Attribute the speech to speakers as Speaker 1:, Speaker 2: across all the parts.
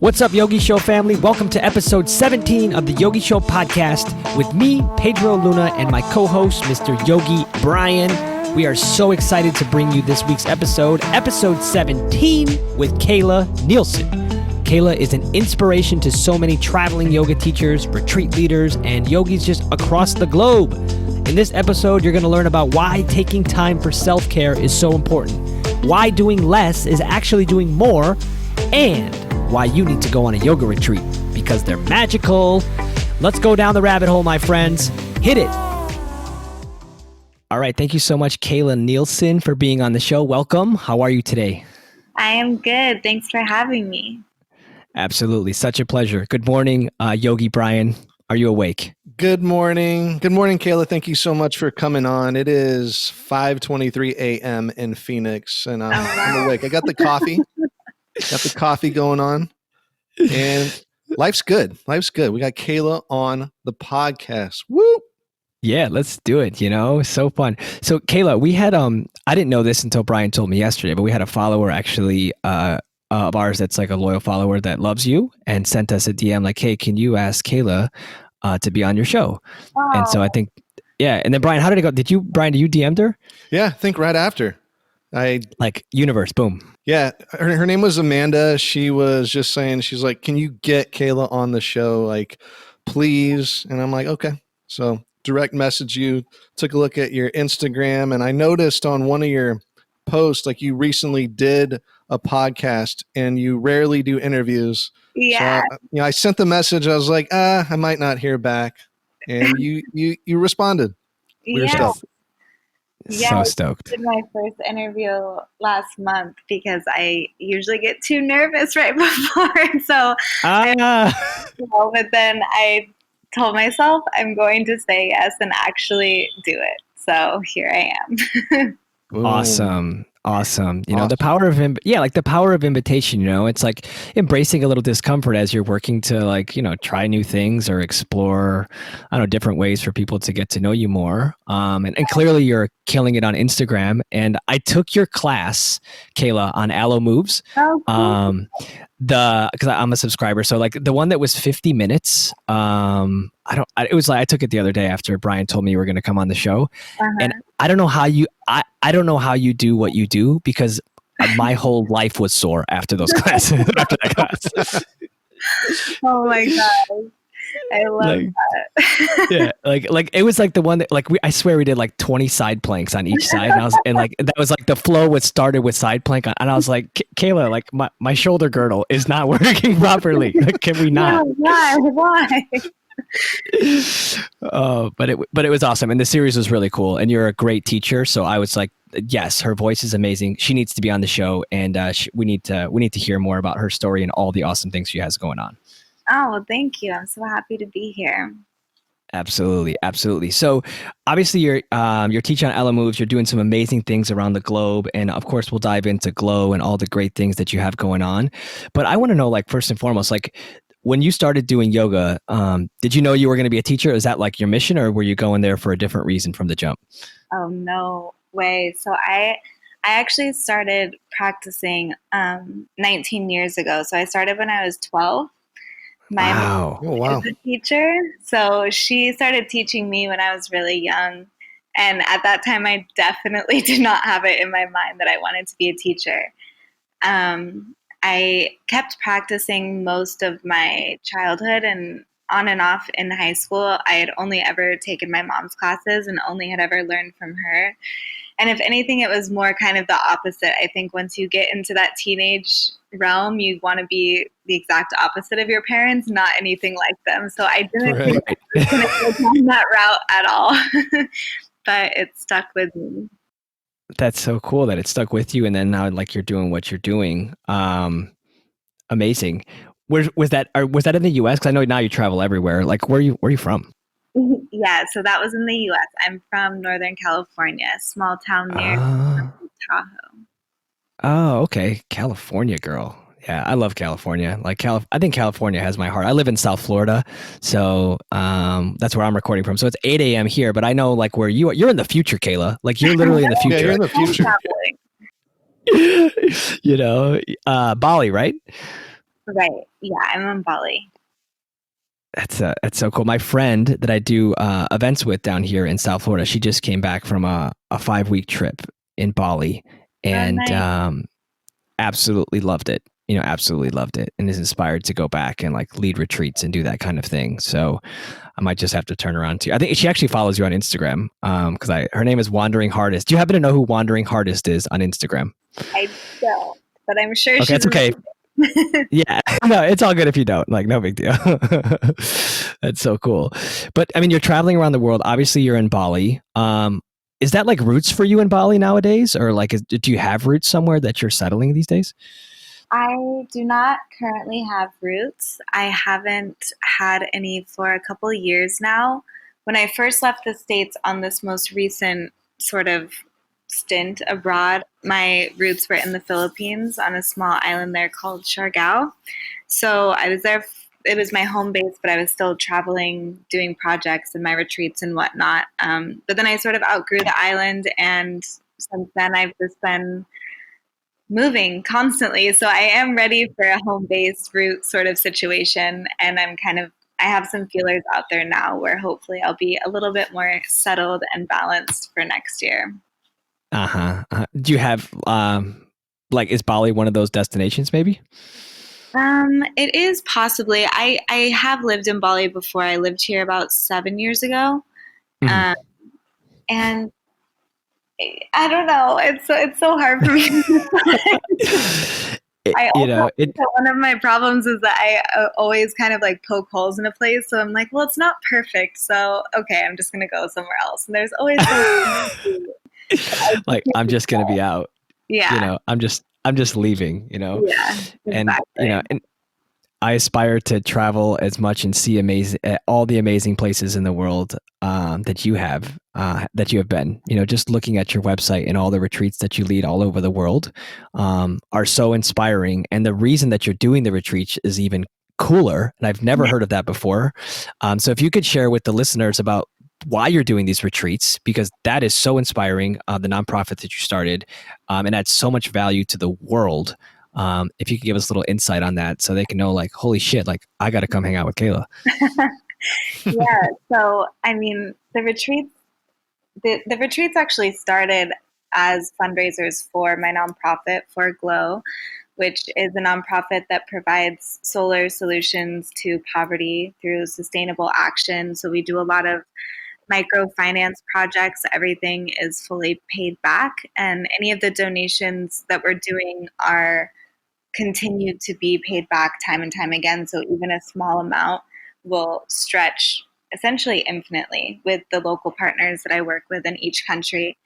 Speaker 1: What's up, Yogi Show family? Welcome to episode 17 of the Yogi Show podcast with me, Pedro Luna, and my co-host, Mr. Yogi Bryan. We are so excited to bring you this week's episode 17 with Kayla Nielsen. Kayla is an inspiration to so many traveling yoga teachers, retreat leaders, and yogis just across the globe. In this episode, you're going to learn about why taking time for self-care is so important, why doing less is actually doing more, and why you need to go on a yoga retreat because they're magical. Let's go down the rabbit hole, my friends. Hit it. All right. Thank you so much, Kayla Nielsen, for being on the show. Welcome. How are you today?
Speaker 2: I am good. Thanks for having me.
Speaker 1: Absolutely. Such a pleasure. Good morning, Yogi Bryan. Are you awake?
Speaker 3: Good morning. Good morning, Kayla. Thank you so much for coming on. It is 5:23 a.m. in Phoenix, and I'm awake. I got the coffee. Got the coffee going on, and life's good. Life's good. We got Kayla on the podcast. Woo!
Speaker 1: Yeah, let's do it. So fun. So Kayla, we had I didn't know this until Brian told me yesterday, but we had a follower actually of ours that's like a loyal follower that loves you and sent us a DM like, "Hey, can you ask Kayla to be on your show?" Oh. And so I think, yeah. And then Brian, how did it go? Did you DM'd her?
Speaker 3: Yeah, I think right after.
Speaker 1: Like universe, boom.
Speaker 3: Yeah, her name was Amanda. She was just saying, she's like, "Can you get Kayla on the show, like, please?" And I'm like, okay. So direct message you, took a look at your Instagram, and I noticed on one of your posts, like you recently did a podcast and you rarely do interviews.
Speaker 2: Yeah.
Speaker 3: So, I sent the message. I was like, I might not hear back. And you responded. We were stoked.
Speaker 1: So stoked.
Speaker 2: I did my first interview last month because I usually get too nervous right before. So, but then I told myself I'm going to say yes and actually do it. So here I am.
Speaker 1: Awesome. The power of the power of invitation, it's like embracing a little discomfort as you're working to try new things or explore, different ways for people to get to know you more. And clearly you're killing it on Instagram. And I took your class, Kayla, on Aloe Moves.
Speaker 2: Oh, cool.
Speaker 1: Because I'm a subscriber. So like the one that was 50 minutes, I took it the other day after Brian told me you were going to come on the show. And I don't know how you do what you do because my whole life was sore after those classes, after that class.
Speaker 2: Oh my God. I love that.
Speaker 1: Yeah. Like it was like the one that I swear we did like 20 side planks on each side. And that was like the flow started with side plank. And I was like, Kayla, like my shoulder girdle is not working properly. Like, can we not?
Speaker 2: No, why?
Speaker 1: But it was awesome. And the series was really cool. And you're a great teacher. So I was like, yes, her voice is amazing. She needs to be on the show. And we need to hear more about her story and all the awesome things she has going on.
Speaker 2: Oh, well, thank you. I'm so happy to be here.
Speaker 1: Absolutely. Absolutely. So obviously you're teaching on Aloe Moves. You're doing some amazing things around the globe. And of course, we'll dive into Glow and all the great things that you have going on. But I want to know, like, first and foremost, like when you started doing yoga, did you know you were going to be a teacher? Is that like your mission or were you going there for a different reason from the jump?
Speaker 2: Oh, no way. So I actually started practicing 19 years ago. So I started when I was 12. My mom is a teacher, so she started teaching me when I was really young. And at that time, I definitely did not have it in my mind that I wanted to be a teacher. I kept practicing most of my childhood and on and off in high school. I had only ever taken my mom's classes and only had ever learned from her. And if anything, it was more kind of the opposite. I think once you get into that teenage realm, you want to be the exact opposite of your parents, not anything like them. So I didn't think I was going to go down that route at all, but it stuck with me.
Speaker 1: That's so cool that it stuck with you. And then now like you're doing what you're doing. Amazing. Was that in the US? Because I know now you travel everywhere. Like where are you from?
Speaker 2: Yeah, so that was in the U.S. I'm from Northern California, a small town near Tahoe.
Speaker 1: Oh, okay. California girl. Yeah, I love California. Like I think California has my heart. I live in South Florida, so that's where I'm recording from. So it's 8 a.m. here, but I know like where you are. You're in the future, Kayla. Like you're literally in the future.
Speaker 3: Yeah, you're in the future.
Speaker 1: Bali, right?
Speaker 2: Right. Yeah, I'm in Bali.
Speaker 1: That's so cool. My friend that I do events with down here in South Florida, she just came back from a 5-week trip in Bali,
Speaker 2: Oh,
Speaker 1: and
Speaker 2: nice.
Speaker 1: absolutely loved it. Absolutely loved it, and is inspired to go back and like lead retreats and do that kind of thing. So I might just have to turn around to you. I think she actually follows you on Instagram because her name is Wandering Hardest. Do you happen to know who Wandering Hardest is on Instagram?
Speaker 2: I don't, but I'm sure
Speaker 1: Okay,
Speaker 2: she's
Speaker 1: it's okay.
Speaker 2: amazing.
Speaker 1: Yeah, no, it's all good if you don't. Like, no big deal. That's so cool. But I mean, you're traveling around the world. Obviously, you're in Bali. Is that like roots for you in Bali nowadays, or like, do you have roots somewhere that you're settling these days?
Speaker 2: I do not currently have roots. I haven't had any for a couple of years now. When I first left the States on this most recent sort of stint abroad, my roots were in the Philippines on a small island there called Siargao. So I was there. It was my home base, but I was still traveling, doing projects and my retreats and whatnot. But then I sort of outgrew the island, and since then I've just been moving constantly. So I am ready for a home base route sort of situation. And I have some feelers out there now where hopefully I'll be a little bit more settled and balanced for next year.
Speaker 1: Uh-huh. Do you have, like, is Bali one of those destinations maybe?
Speaker 2: It is possibly. I have lived in Bali before. I lived here about 7 years ago.
Speaker 1: Mhm.
Speaker 2: Um, and I don't know. It's so hard for me to decide. I
Speaker 1: You
Speaker 2: also
Speaker 1: know,
Speaker 2: think that one of my problems is that I always kind of like poke holes in a place. So I'm like, well, it's not perfect. So, okay, I'm just going to go somewhere else. And there's always something to that I
Speaker 1: like, I'm
Speaker 2: do.
Speaker 1: just going to be out,
Speaker 2: Yeah,
Speaker 1: I'm just leaving,
Speaker 2: yeah,
Speaker 1: and,
Speaker 2: exactly.
Speaker 1: and I aspire to travel as much and see all the amazing places in the world that you have been. Just looking at your website and all the retreats that you lead all over the world are so inspiring. And the reason that you're doing the retreats is even cooler. And I've never heard of that before. So if you could share with the listeners about why you're doing these retreats, because that is so inspiring, the nonprofit that you started, and adds so much value to the world. If you could give us a little insight on that so they can know, like, holy shit, like, I got to come hang out with Kayla.
Speaker 2: Yeah. So, I mean, the retreats actually started as fundraisers for my nonprofit, for Glow, which is a nonprofit that provides solar solutions to poverty through sustainable action. So we do a lot of microfinance projects. Everything is fully paid back, and any of the donations that we're doing are continued to be paid back time and time again. So even a small amount will stretch essentially infinitely with the local partners that I work with in each country.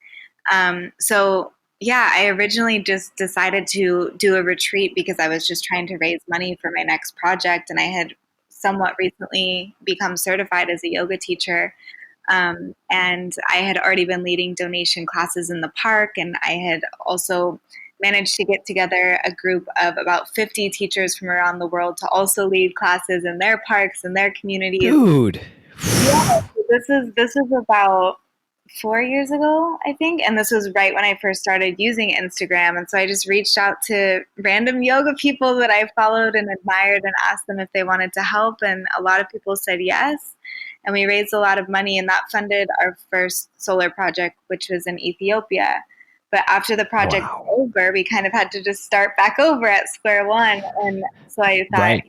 Speaker 2: So yeah, I originally just decided to do a retreat because I was just trying to raise money for my next project, and I had somewhat recently become certified as a yoga teacher. And I had already been leading donation classes in the park, and I had also managed to get together a group of about 50 teachers from around the world to also lead classes in their parks and their communities.
Speaker 1: Dude.
Speaker 2: Yeah, so this is about 4 years ago, I think, and this was right when I first started using Instagram. And so I just reached out to random yoga people that I followed and admired and asked them if they wanted to help, and a lot of people said yes. And we raised a lot of money, and that funded our first solar project, which was in Ethiopia. But after the project
Speaker 1: Wow.
Speaker 2: was over, we kind of had to just start back over at square one. And so I thought,
Speaker 1: Right.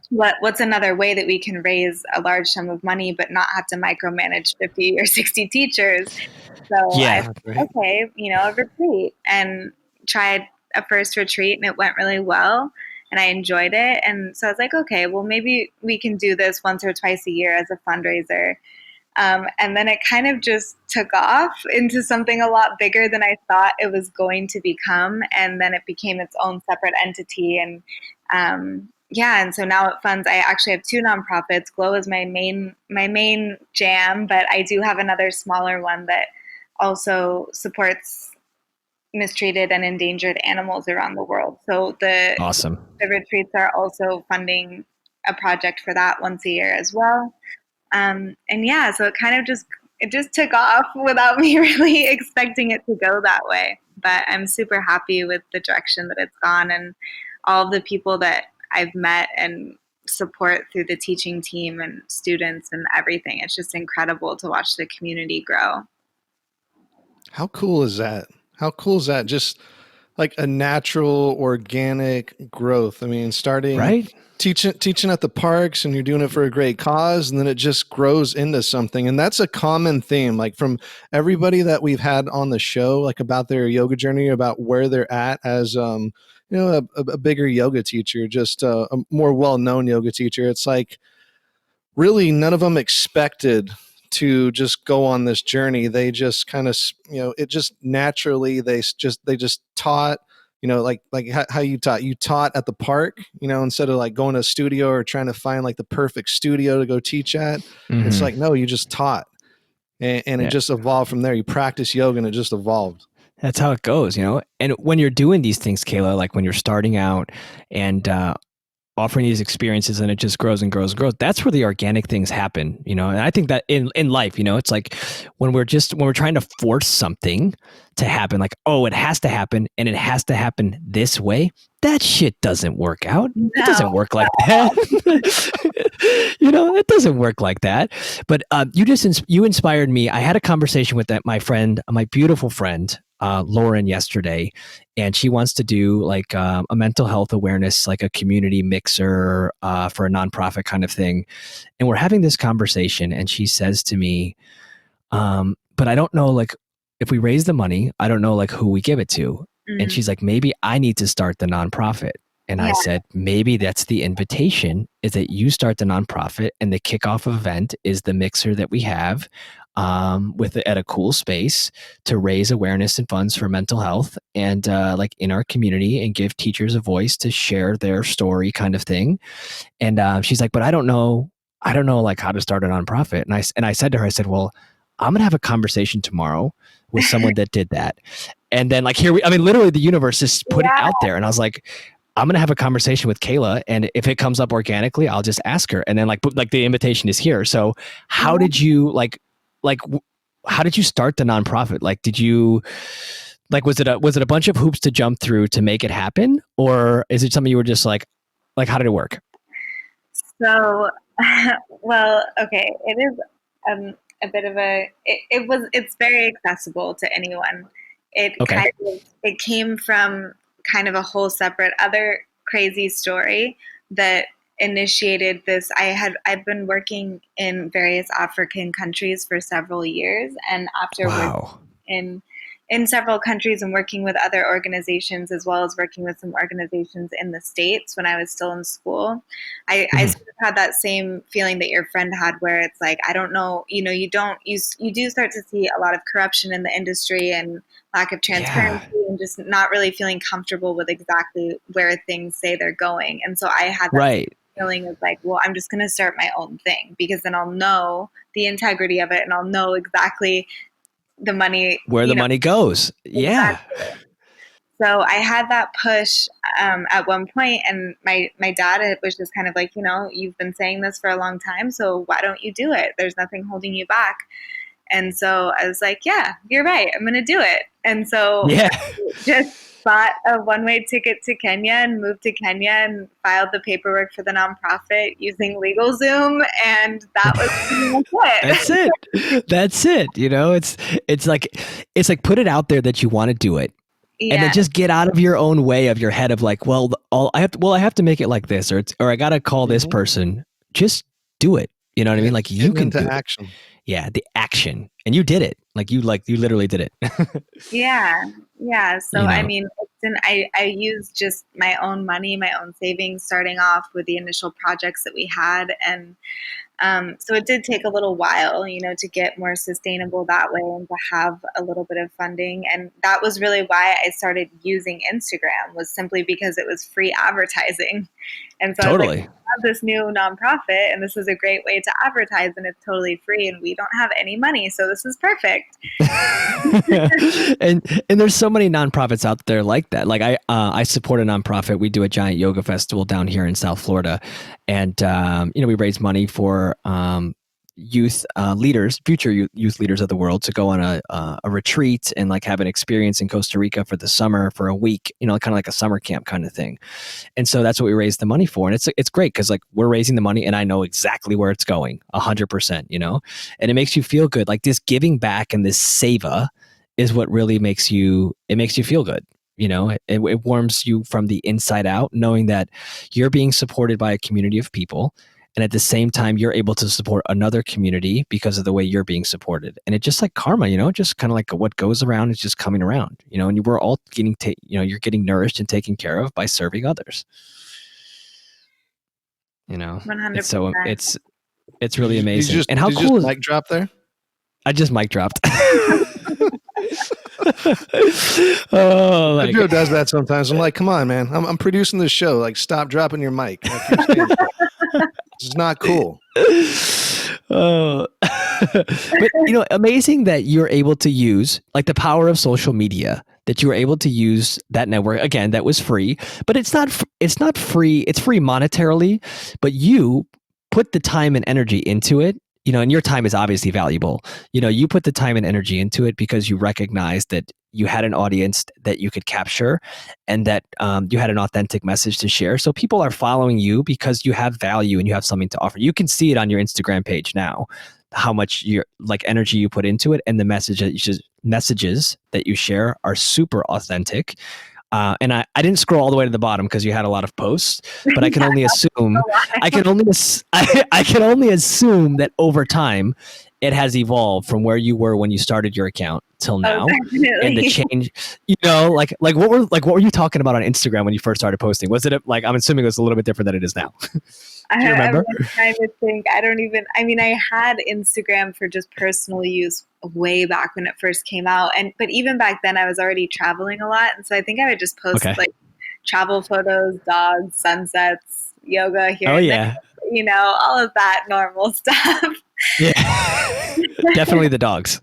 Speaker 2: what's another way that we can raise a large sum of money but not have to micromanage 50 or 60 teachers? So I
Speaker 1: Yeah.
Speaker 2: thought,
Speaker 3: Right.
Speaker 2: okay, a retreat, and tried a first retreat, and it went really well, and I enjoyed it. And so I was like, okay, well, maybe we can do this once or twice a year as a fundraiser. And then it kind of just took off into something a lot bigger than I thought it was going to become. And then it became its own separate entity. And yeah, and so now it funds. I actually have two nonprofits. Glow is my main jam, but I do have another smaller one that also supports mistreated and endangered animals around the world. So
Speaker 1: Awesome.
Speaker 2: the retreats are also funding a project for that once a year as well. And yeah, so it just took off without me really expecting it to go that way. But I'm super happy with the direction that it's gone, and all of the people that I've met and support through the teaching team and students and everything. It's just incredible to watch the community grow.
Speaker 3: How cool is that? How cool is that? Just like a natural, organic growth. I mean, starting
Speaker 1: Right?
Speaker 3: teaching at the parks, and you're doing it for a great cause, and then it just grows into something. And that's a common theme, like from everybody that we've had on the show, like about their yoga journey, about where they're at as a bigger yoga teacher, just a more well-known yoga teacher. It's like really none of them expected to just go on this journey. They just kind of, it just naturally, they just taught, like how you taught at the park, instead of like going to a studio or trying to find like the perfect studio to go teach at.
Speaker 1: Mm-hmm.
Speaker 3: It's like, no, you just taught, and it just evolved from there. You practice yoga and it just evolved.
Speaker 1: That's how it goes, And when you're doing these things, Kayla, like when you're starting out and offering these experiences and it just grows and grows and grows, that's where the organic things happen, And I think that in life, it's like when we're trying to force something to happen, like, oh, it has to happen and it has to happen this way. That shit doesn't work out. No. It doesn't work like that. It doesn't work like that. But you inspired me. I had a conversation with my beautiful friend, Lauren, yesterday, and she wants to do like a mental health awareness, like a community mixer for a nonprofit kind of thing. And we're having this conversation, and she says to me, but I don't know, like, if we raise the money, I don't know like who we give it to. Mm-hmm. And she's like, maybe I need to start the nonprofit. And I said, maybe that's the invitation, is that you start the nonprofit, and the kickoff event is the mixer that we have at a cool space to raise awareness and funds for mental health and like in our community, and give teachers a voice to share their story, kind of thing. And she's like, but I don't know like how to start a nonprofit. And I said to her, I said, well, I'm going to have a conversation tomorrow with someone that did that. And then like literally the universe just put it out there. And I was like, I'm going to have a conversation with Kayla, and if it comes up organically, I'll just ask her. And then like the invitation is here. So how did you how did you start the nonprofit? Like, did you was it a bunch of hoops to jump through to make it happen? Or is it something you were just like how did it work?
Speaker 2: So, well, okay. It is a bit of it's very accessible to anyone. It came from kind of a whole separate other crazy story that initiated this. I've been working in various African countries for several years, and after working in several countries and working with other organizations, as well as working with some organizations in the States when I was still in school, I sort of had that same feeling that your friend had, where it's like, I don't know, you do start to see a lot of corruption in the industry and lack of transparency, and just not really feeling comfortable with exactly where things say they're going. And so I had that feeling of like, well, I'm just going to start my own thing, because then I'll know the integrity of it, and I'll know exactly the money,
Speaker 1: where the money goes. Exactly. Yeah.
Speaker 2: So I had that push at one point, and my dad was just kind of like, you've been saying this for a long time, so why don't you do it? There's nothing holding you back. And so I was like, yeah, you're right, I'm going to do it. And so just bought a one-way ticket to Kenya and moved to Kenya and filed the paperwork for the nonprofit using LegalZoom, and that was it.
Speaker 1: That's it. It's like put it out there that you want to do it. And then just get out of your own way of your head of like, well, I have to make it like this, or I got to call this person. Just do it. You know what I mean? Like, you can do action. It. Yeah, the action, and you did it. You literally did it.
Speaker 2: Yeah. So I mean, I used just my own money, my own savings, starting off with the initial projects that we had, and so it did take a little while, to get more sustainable that way and to have a little bit of funding. And that was really why I started using Instagram, was simply because it was free advertising. And so I was like, I have this new nonprofit, and this is a great way to advertise, and it's totally free, and we don't have any money, so this is perfect.
Speaker 1: and there's so many nonprofits out there like that. Like I support a nonprofit. We do a giant yoga festival down here in South Florida, and we raise money for youth leaders, future youth leaders of the world, to go on a retreat and like have an experience in Costa Rica for the summer for a week, kind of like a summer camp kind of thing. And so that's what we raised the money for. And it's great because like we're raising the money and I know exactly where it's going 100%, and it makes you feel good. Like this giving back and this seva is what really makes you feel good. It warms you from the inside out, knowing that you're being supported by a community of people. And at the same time, you're able to support another community because of the way you're being supported. And it's just like karma, just kind of like what goes around is just coming around, and we're all getting, you're getting nourished and taken care of by serving others.
Speaker 2: 100%.
Speaker 1: So it's really amazing.
Speaker 3: And how cool is mic drop there?
Speaker 1: I just mic dropped.
Speaker 3: Pedro does that sometimes. I'm like, come on, man. I'm producing this show. Like, stop dropping your mic. This is not cool.
Speaker 1: But amazing that you're able to use like the power of social media, that you were able to use that network. Again, that was free, but it's not free. It's free monetarily, but you put the time and energy into it. And your time is obviously valuable. You put the time and energy into it because you recognized that you had an audience that you could capture and that you had an authentic message to share. So people are following you because you have value and you have something to offer. You can see it on your Instagram page now, how much energy you put into it, and the messages that you share are super authentic. And I didn't scroll all the way to the bottom because you had a lot of posts, but I can only assume I can only assume that over time it has evolved from where you were when you started your account till now. And the change, like what were you talking about on Instagram when you first started posting? Was it I'm assuming it was a little bit different than it is now. Do you remember?
Speaker 2: I'm trying to think. I had Instagram for just personal use way back when it first came out. But even back then I was already traveling a lot. And so I think I would just post like travel photos, dogs, sunsets, yoga here.
Speaker 1: Oh, yeah.
Speaker 2: There, all of that normal stuff.
Speaker 1: Yeah. Definitely the dogs.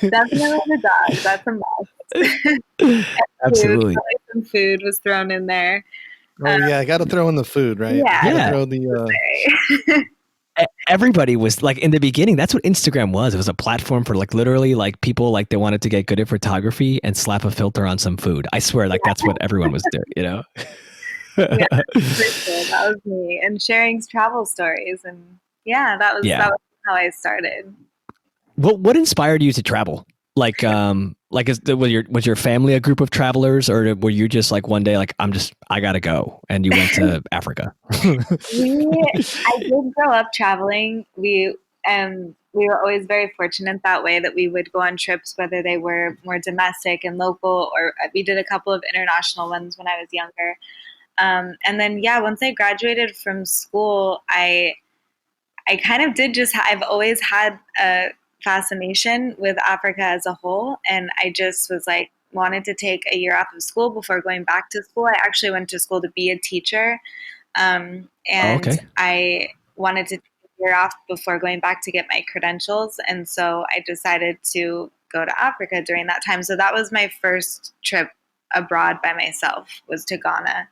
Speaker 2: Definitely the dogs. That's a must.
Speaker 1: Absolutely.
Speaker 2: Some food was thrown in there.
Speaker 3: Oh yeah, I got to throw in the food, right?
Speaker 2: Yeah.
Speaker 3: Throw the.
Speaker 1: Everybody was like, in the beginning, that's what Instagram was. It was a platform for like literally like people like they wanted to get good at photography and slap a filter on some food. I swear, like that's what everyone was doing,
Speaker 2: Yeah, that was me, and sharing travel stories, and that was how I started.
Speaker 1: What inspired you to travel? Was your family a group of travelers, or were you just like one day like I gotta go, and you went to Africa?
Speaker 2: I did grow up traveling. We were always very fortunate that way, that we would go on trips, whether they were more domestic and local, or we did a couple of international ones when I was younger. And then once I graduated from school, I kind of did I've always had a fascination with Africa as a whole, and I just was like wanted to take a year off of school before going back to school. I actually went to school to be a teacher, and I wanted to take a year off before going back to get my credentials, and so I decided to go to Africa during that time. So that was my first trip abroad by myself, was to Ghana,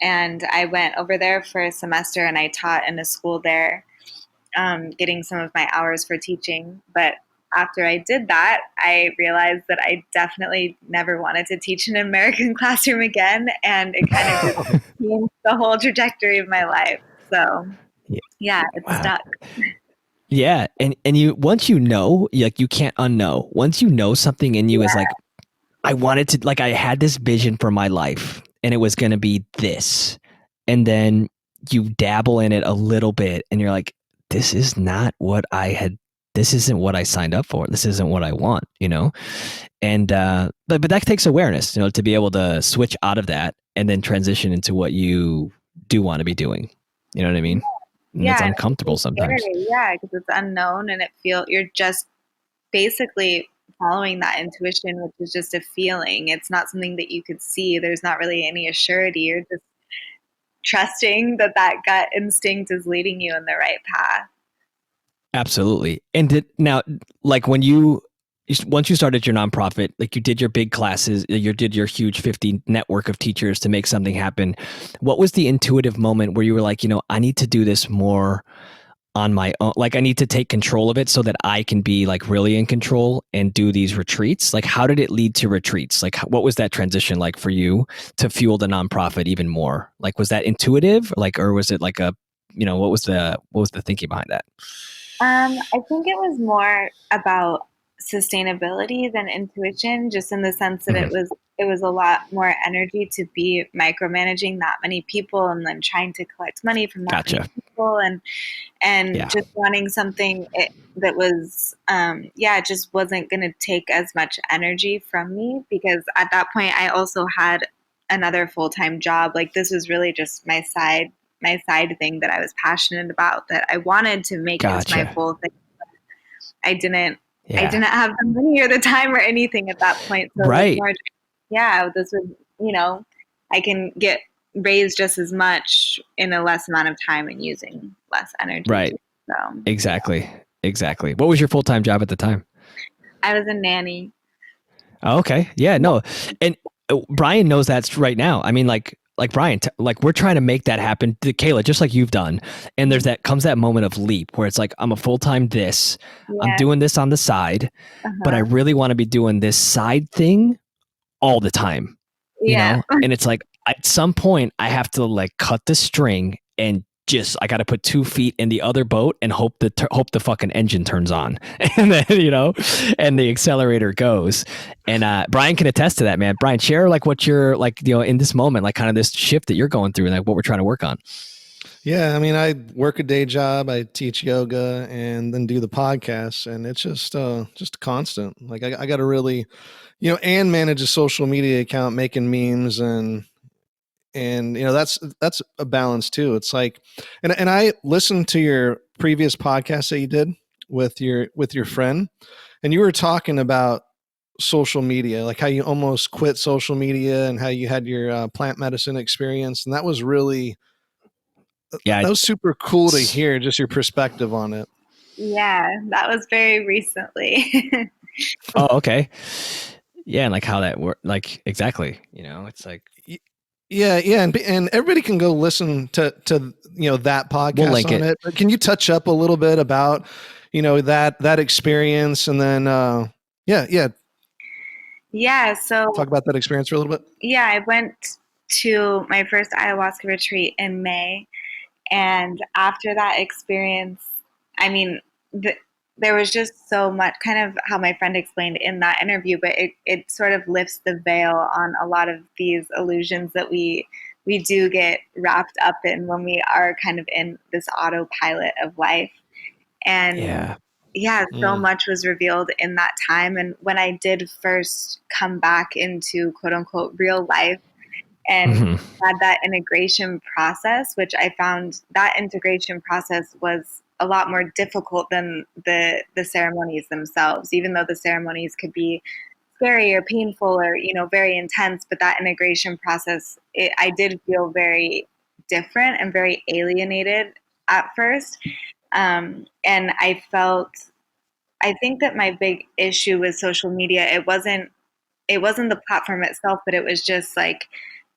Speaker 2: and I went over there for a semester and I taught in a school there, getting some of my hours for teaching. But after I did that, I realized that I definitely never wanted to teach in an American classroom again. And it kind of just changed the whole trajectory of my life. So it's stuck.
Speaker 1: Yeah. And you, once you know, like you can't unknow. Once you know something in you is like, I wanted to, like I had this vision for my life and it was going to be this. And then you dabble in it a little bit and you're like, this is not what this isn't what I signed up for. This isn't what I want, And, but that takes awareness, to be able to switch out of that and then transition into what you do want to be doing. You know what I mean? And it's uncomfortable sometimes.
Speaker 2: Yeah, because it's unknown and you're just basically following that intuition, which is just a feeling. It's not something that you could see. There's not really any assurity. You're just trusting that gut instinct is leading you in the right path.
Speaker 1: Absolutely. And now, like once you started your nonprofit, like you did your big classes, you did your huge 50 network of teachers to make something happen. What was the intuitive moment where you were like, I need to do this more on my own. Like I need to take control of it so that I can be like really in control and do these retreats. Like how did it lead to retreats? Like what was that transition like for you to fuel the nonprofit even more? Like was that intuitive? Like, or was it like a, what was the thinking behind that?
Speaker 2: I think it was more about sustainability than intuition, just in the sense that
Speaker 1: Mhm.
Speaker 2: it was a lot more energy to be micromanaging that many people and then trying to collect money from that many
Speaker 1: Gotcha.
Speaker 2: people and
Speaker 1: Yeah.
Speaker 2: just wanting something that was it just wasn't going to take as much energy from me, because at that point I also had another full-time job. Like this was really just my side thing that I was passionate about, that I wanted to make as my
Speaker 1: Gotcha.
Speaker 2: full thing. I didn't I
Speaker 1: Yeah.
Speaker 2: didn't have the money or the time or anything at that point. So it was
Speaker 1: Right.
Speaker 2: more just, this was, I can get raised just as much in a less amount of time and using less energy
Speaker 1: Right.
Speaker 2: too. So
Speaker 1: Exactly. Exactly. What was your full-time job at the time?
Speaker 2: I was a nanny.
Speaker 1: Oh, okay. Yeah, no. And Brian knows that's right now. I mean, like Brian, like we're trying to make that happen to Kayla, just like you've done. And there's that moment of leap where it's like, I'm a full-time this, I'm
Speaker 2: Yeah.
Speaker 1: doing this on the side, but I
Speaker 2: Uh-huh.
Speaker 1: really want to be doing this side thing all the time,
Speaker 2: Yeah.
Speaker 1: And it's like, at some point I have to like cut the string and just I got to put 2 feet in the other boat and hope the fucking engine turns on, and then and the accelerator goes. And Brian can attest to that, man. Brian, share like what you're like, in this moment, like kind of this shift that you're going through, and like what we're trying to work on.
Speaker 3: Yeah, I mean, I work a day job, I teach yoga, and then do the podcast, and it's just constant. Like I got to really, and manage a social media account, making memes, and that's a balance too. It's like, and I listened to your previous podcast that you did with your friend, and you were talking about social media, like how you almost quit social media and how you had your plant medicine experience, and that was really
Speaker 1: Yeah.
Speaker 3: that was super cool to hear, just your perspective on it.
Speaker 2: Yeah, that was very recently.
Speaker 1: Oh, okay. Yeah, and like how that work, like exactly. It's like
Speaker 3: Yeah, and everybody can go listen to that
Speaker 1: we'll
Speaker 3: podcast
Speaker 1: link
Speaker 3: on
Speaker 1: it.
Speaker 3: it. But can you touch up a little bit about that experience, and then yeah,
Speaker 2: Yeah, so
Speaker 3: talk about that experience for a little bit.
Speaker 2: yeah, I went to my first ayahuasca retreat in May. And after that experience, I mean, there was just so much, kind of how my friend explained in that interview, but it sort of lifts the veil on a lot of these illusions that we do get wrapped up in when we are kind of in this autopilot of life. And
Speaker 1: Yeah.
Speaker 2: yeah, so
Speaker 3: Mm.
Speaker 2: much was revealed in that time. And when I did first come back into quote unquote real life and
Speaker 1: Hmm.
Speaker 2: had that integration process, which I found that integration process was a lot more difficult than the ceremonies themselves, even though the ceremonies could be scary or painful or very intense. But that integration process, I did feel very different and very alienated at first, and I think that my big issue with social media, it wasn't the platform itself, but it was just like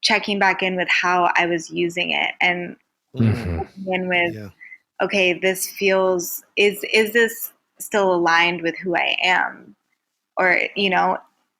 Speaker 2: checking back in with how I was using it and
Speaker 3: Mm.
Speaker 1: Hmm.
Speaker 2: checking in with,
Speaker 3: Yeah.
Speaker 2: okay, this feels, is this still aligned with who I am? Or,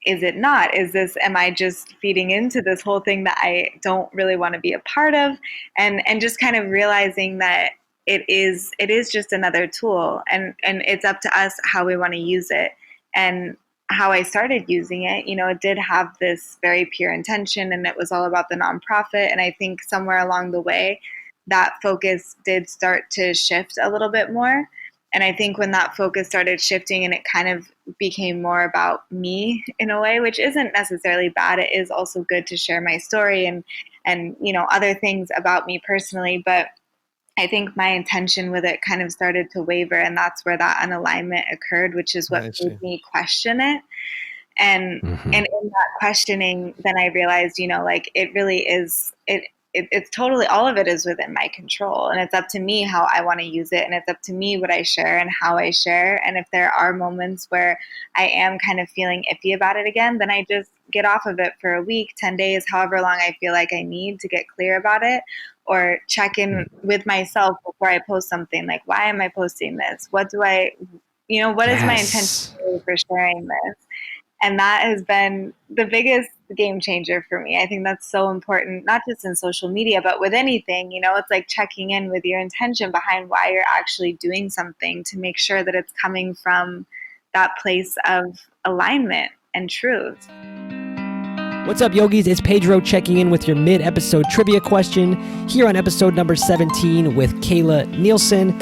Speaker 2: is it not? Am I just feeding into this whole thing that I don't really want to be a part of? And just kind of realizing that it is just another tool, and it's up to us how we want to use it. And how I started using it, it did have this very pure intention, and it was all about the nonprofit. And I think somewhere along the way, that focus did start to shift a little bit more. And I think when that focus started shifting and it kind of became more about me in a way, which isn't necessarily bad. It is also good to share my story and other things about me personally. But I think my intention with it kind of started to waver, and that's where that unalignment occurred, which is what
Speaker 3: I
Speaker 2: made
Speaker 3: see.
Speaker 2: me question it. And
Speaker 1: Hmm.
Speaker 2: and in that questioning, then I realized, like it really is it's totally, all of it is within my control, and it's up to me how I want to use it, and it's up to me what I share and how I share. And if there are moments where I am kind of feeling iffy about it again, then I just get off of it for a week, 10 days, however long I feel like I need to get clear about it. or check in with myself before I post something. Like, why am I posting this? What is my intention
Speaker 1: Yes.
Speaker 2: for sharing this? And that has been the biggest game changer for me. I think that's so important, not just in social media, but with anything. It's like checking in with your intention behind why you're actually doing something to make sure that it's coming from that place of alignment and truth.
Speaker 1: What's up, yogis? It's Pedro checking in with your mid-episode trivia question here on episode number 17 with Kayla Nielsen.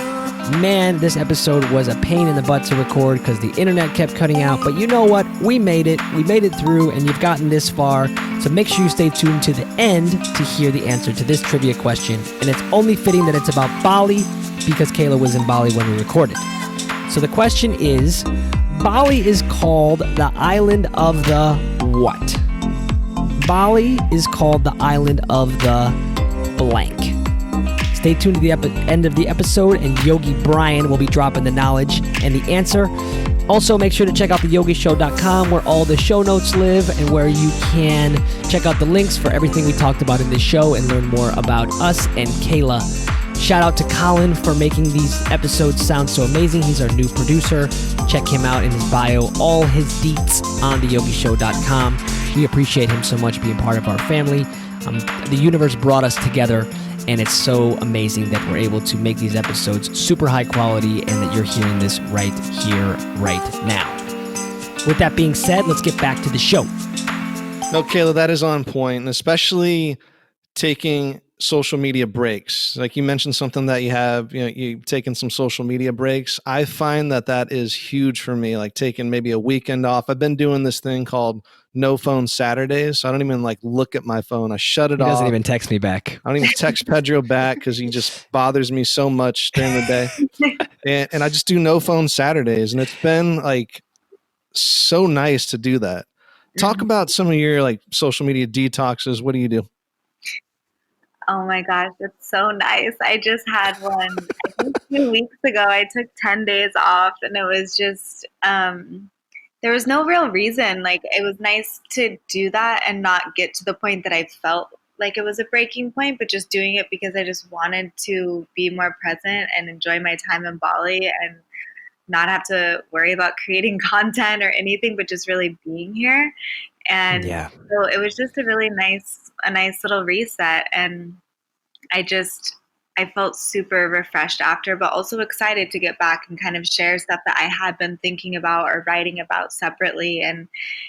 Speaker 1: Man, this episode was a pain in the butt to record because the internet kept cutting out. But you know what? We made it. We made it through, and you've gotten this far. So make sure you stay tuned to the end to hear the answer to this trivia question. And it's only fitting that it's about Bali because Kayla was in Bali when we recorded. So the question is, Bali is called the island of the what? Bali is called the island of the blank. Stay tuned to the end of the episode, and Yogi Bryan will be dropping the knowledge and the answer. Also, make sure to check out theyogishow.com, where all the show notes live and where you can check out the links for everything we talked about in this show and learn more about us and Kayla. Shout out to Colin for making these episodes sound so amazing. He's our new producer. Check him out in his bio, all his deets on theyogishow.com. We appreciate him so much being part of our family. The universe brought us together, and it's so amazing that we're able to make these episodes super high quality and that you're hearing this right here, right now. With that being said, let's get back to the show.
Speaker 3: No, Kayla, that is on point, and especially taking social media breaks. Like you mentioned something that you've taken some social media breaks. I find that is huge for me, like taking maybe a weekend off. I've been doing this thing called no phone Saturdays. So I don't even look at my phone. I shut it off.
Speaker 1: He doesn't even text me back.
Speaker 3: I don't even text Pedro back because he just bothers me so much during the day. And I just do no phone Saturdays. And it's been so nice to do that. Talk about some of your social media detoxes. What do you do?
Speaker 2: Oh my gosh, it's so nice. I just had one, I think 2 weeks ago. I took 10 days off, and it was just, there was no real reason. It was nice to do that and not get to the point that I felt like it was a breaking point, but just doing it because I just wanted to be more present and enjoy my time in Bali and not have to worry about creating content or anything, but just really being here. And so it was just a nice little reset. And I felt super refreshed after, but also excited to get back and kind of share stuff that I had been thinking about or writing about separately. And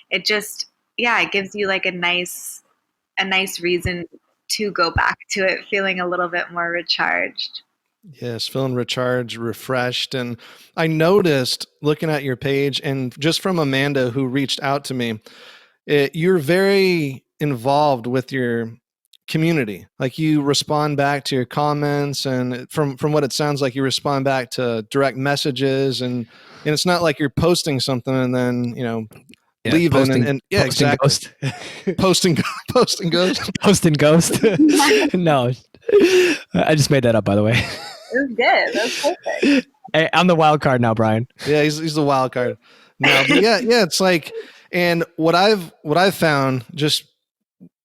Speaker 2: it just, it gives you a nice reason to go back to it, feeling a little bit more recharged.
Speaker 3: Yes, feeling recharged, refreshed. And I noticed looking at your page, and just from Amanda who reached out to me, you're very involved with your community. You respond back to your comments, and from what it sounds like, you respond back to direct messages, and it's not like you're posting something and then leaving
Speaker 1: posting,
Speaker 3: and
Speaker 1: posting
Speaker 3: exactly
Speaker 1: ghost.
Speaker 3: posting ghost.
Speaker 1: Posting ghost. No, I just made that up, by the way.
Speaker 2: It was good. That's perfect.
Speaker 1: Hey, I'm the wild card now, Brian.
Speaker 3: Yeah, he's the wild card. No, but yeah, it's and what I've found just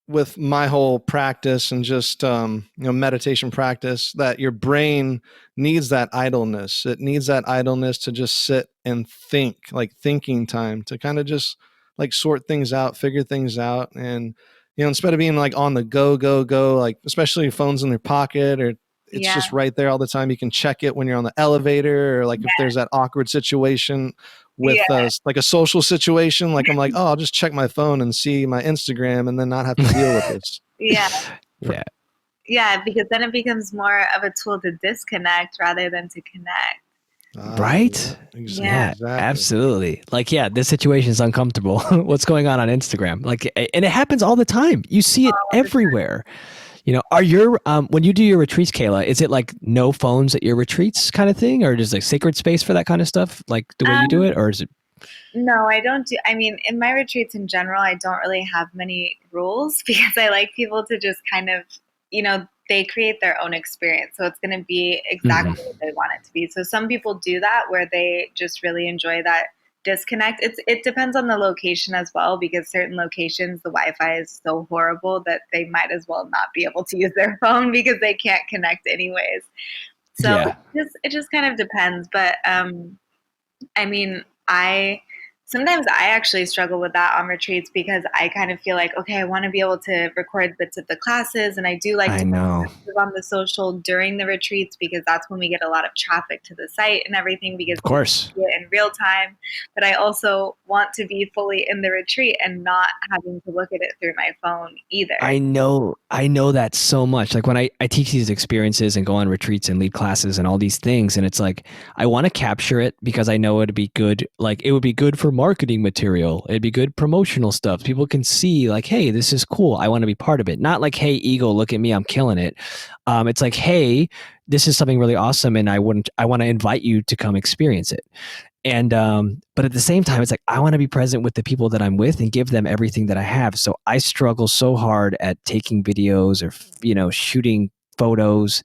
Speaker 3: with my whole practice and just meditation practice, that your brain needs that idleness. It needs that idleness to just sit and think, thinking time, to kind of just sort things out, figure things out. And instead of being on the go, especially phones in their pocket, or it's just right there all the time. You can check it when you're on the elevator, or if there's that awkward situation with a social situation, I'm oh, I'll just check my phone and see my Instagram and then not have to deal with this.
Speaker 2: Yeah, because then it becomes more of a tool to disconnect rather than to connect.
Speaker 1: Right?
Speaker 3: Exactly.
Speaker 1: Absolutely. This situation is uncomfortable. What's going on Instagram? And it happens all the time. You see it everywhere. Are your when you do your retreats, Kayla, is it no phones at your retreats kind of thing, or just sacred space for that kind of stuff, the way you do it, or is it?
Speaker 2: No, I don't do. I mean, in my retreats in general, I don't really have many rules because I like people to just kind of, they create their own experience. So it's going to be exactly what they want it to be. So some people do that where they just really enjoy that disconnect. It depends on the location as well, because certain locations the Wi-Fi is so horrible that they might as well not be able to use their phone because they can't connect anyways. So
Speaker 1: Yeah.
Speaker 2: it just kind of depends. But I mean, I sometimes I actually struggle with that on retreats because I kind of feel like, okay, I want to be able to record bits of the classes, and I do like
Speaker 1: I
Speaker 2: to
Speaker 1: know.
Speaker 2: post on the social during the retreats because that's when we get a lot of traffic to the site and everything because
Speaker 1: Of course.
Speaker 2: we see it in real time. But I also want to be fully in the retreat and not having to look at it through my phone either.
Speaker 1: I know that so much. Like when I teach these experiences and go on retreats and lead classes and all these things, and it's like I want to capture it because I know it'd be good. Like it would be good for marketing material. It'd be good promotional stuff. People can see like, hey, this is cool. I want to be part of it. Not like, hey, ego, look at me, I'm killing it. It's like, hey, this is something really awesome, and I want to invite you to come experience it. And but at the same time, it's like I want to be present with the people that I'm with and give them everything that I have. So I struggle so hard at taking videos or shooting photos.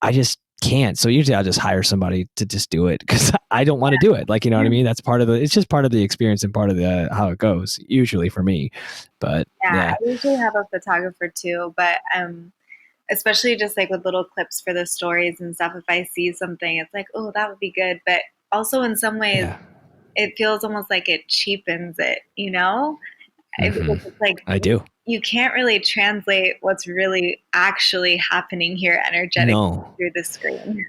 Speaker 1: I just can't. So usually I'll just hire somebody to just do it because I don't want to do it. Like, you know what I mean? That's part of it's just part of the experience and part of the how it goes usually for me. But
Speaker 2: Yeah,
Speaker 1: yeah.
Speaker 2: I usually have a photographer too, but especially just like with little clips for the stories and stuff, if I see something, it's like, oh, that would be good. But also in some ways,
Speaker 1: Yeah.
Speaker 2: it feels almost like it cheapens it, you know?
Speaker 1: Hmm.
Speaker 2: Because it's like
Speaker 1: I do.
Speaker 2: you can't really translate what's really actually happening here energetically
Speaker 1: No.
Speaker 2: through the screen.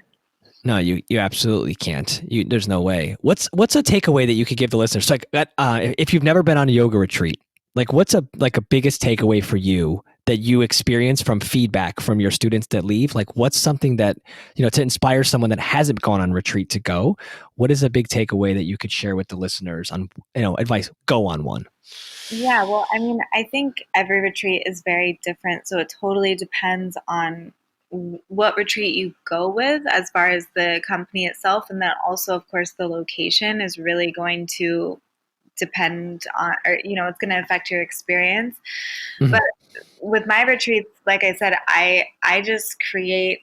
Speaker 1: No, you absolutely can't. There's no way. What's a takeaway that you could give the listeners? Like that, if you've never been on a yoga retreat, like what's a biggest takeaway for you that you experience from feedback from your students that leave? Like what's something that to inspire someone that hasn't gone on retreat to go? What is a big takeaway that you could share with the listeners on advice? Go on one.
Speaker 2: Yeah, well, I mean, I think every retreat is very different. So it totally depends on what retreat you go with as far as the company itself. And then also, of course, the location is really going to depend on, or, it's going to affect your experience.
Speaker 1: Mhm.
Speaker 2: But with my retreats, like I said, I just create